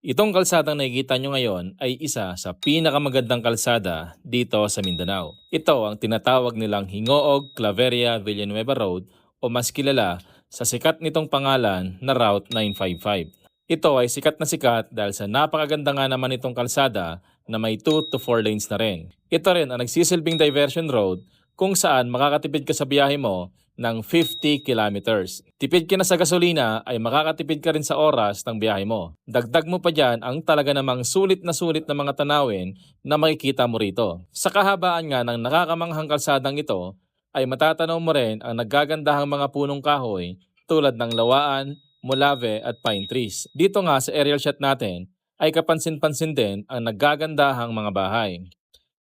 Itong kalsadang nakikita nyo ngayon ay isa sa pinakamagandang kalsada dito sa Mindanao. Ito ang tinatawag nilang Hingoog Claveria Villanueva Road o mas kilala sa sikat nitong pangalan na Route 955. Ito ay sikat na sikat dahil sa napakaganda nga naman itong kalsada na may 2 to 4 lanes na rin. Ito rin ang nagsisilbing diversion road kung saan makakatipid ka sa biyahe mo ng 50 kilometers. Tipid ka na sa gasolina ay makakatipid ka rin sa oras ng biyahe mo. Dagdag mo pa dyan ang talaga namang sulit na mga tanawin na makikita mo rito. Sa kahabaan nga ng nakakamanghang kalsadang ito ay matatanaw mo rin ang naggagandahang mga punong kahoy tulad ng lawaan, mulave at pine trees. Dito nga sa aerial shot natin ay kapansin-pansin din ang naggagandahang mga bahay.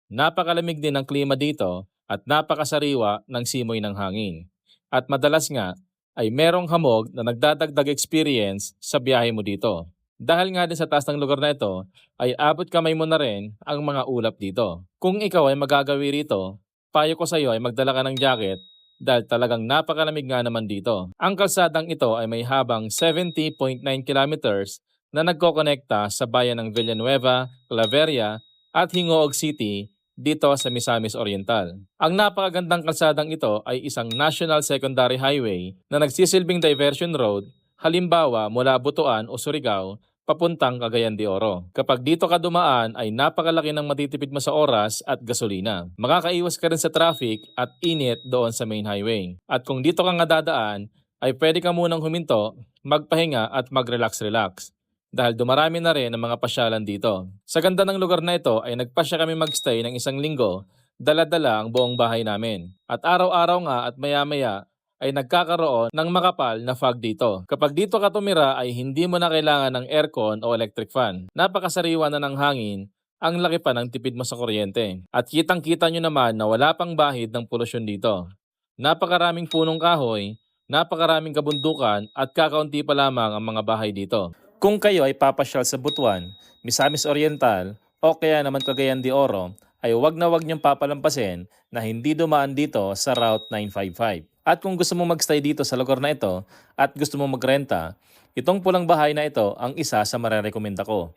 Napakalamig din ng klima dito at napakasariwa ng simoy ng hangin. At madalas nga ay merong hamog na nagdadagdag experience sa biyahe mo dito. Dahil nga din sa taas ng lugar na ito, ay abot kamay mo na rin ang mga ulap dito. Kung ikaw ay magagawi rito, payo ko sa iyo ay magdala ka ng jacket dahil talagang napakalamig nga naman dito. Ang kalsadang ito ay may habang 70.9 kilometers na nagkokonekta sa bayan ng Villanueva, Claveria at Hingoog City dito sa Misamis Oriental. Ang napakagandang kalsadang ito ay isang National Secondary Highway na nagsisilbing diversion road, halimbawa mula Butuan o Surigao papuntang Cagayan de Oro. Kapag dito ka dumaan ay napakalaki ng matitipid mo sa oras at gasolina. Makakaiwas ka rin sa traffic at init doon sa main highway. At kung dito ka nga dadaan, ay pwede ka munang huminto, magpahinga at mag-relax-relax dahil dumarami na rin ang mga pasyalan dito. Sa ganda ng lugar na ito ay nagpasya kami magstay ng 1 linggo, dala-dala ang buong bahay namin. At araw-araw nga at maya-maya ay nagkakaroon ng makapal na fog dito. Kapag dito ka tumira ay hindi mo na kailangan ng aircon o electric fan. Napakasariwa na ng hangin, ang laki pa ng tipid mo sa kuryente. At kitang-kita nyo naman na wala pang bahid ng polusyon dito. Napakaraming punong kahoy, napakaraming kabundukan at kakaunti pa lamang ang mga bahay dito. Kung kayo ay papasyal sa Butuan, Misamis Oriental o kaya naman Cagayan de Oro, ay wag na wag niyong papalampasin na hindi dumaan dito sa Route 955. At kung gusto mo magstay dito sa lugar na ito at gusto mo magrenta, itong pulang bahay na ito ang isa sa marerekomenda ko.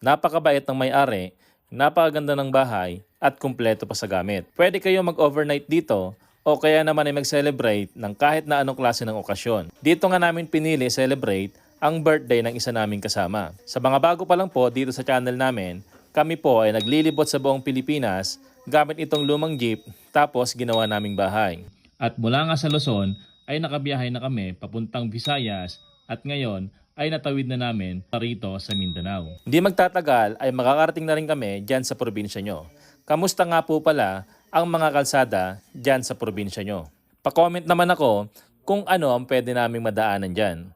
Napakabait ng may-ari, napakaganda ng bahay at kumpleto pa sa gamit. Pwede kayo mag-overnight dito o kaya naman ay mag-celebrate ng kahit na anong klase ng okasyon. Dito nga namin pinili celebrate ang birthday ng isa naming kasama. Sa mga bago pa lang po dito sa channel namin, kami po ay naglilibot sa buong Pilipinas gamit itong lumang jeep tapos ginawa naming bahay. At mula nga sa Luzon ay nakabiyahe na kami papuntang Visayas at ngayon ay natawid na namin parito sa Mindanao. Hindi magtatagal ay makakarating na rin kami dyan sa probinsya nyo. Kamusta nga po pala ang mga kalsada dyan sa probinsya nyo? Pa-comment naman ako kung ano ang pwede naming madaanan dyan.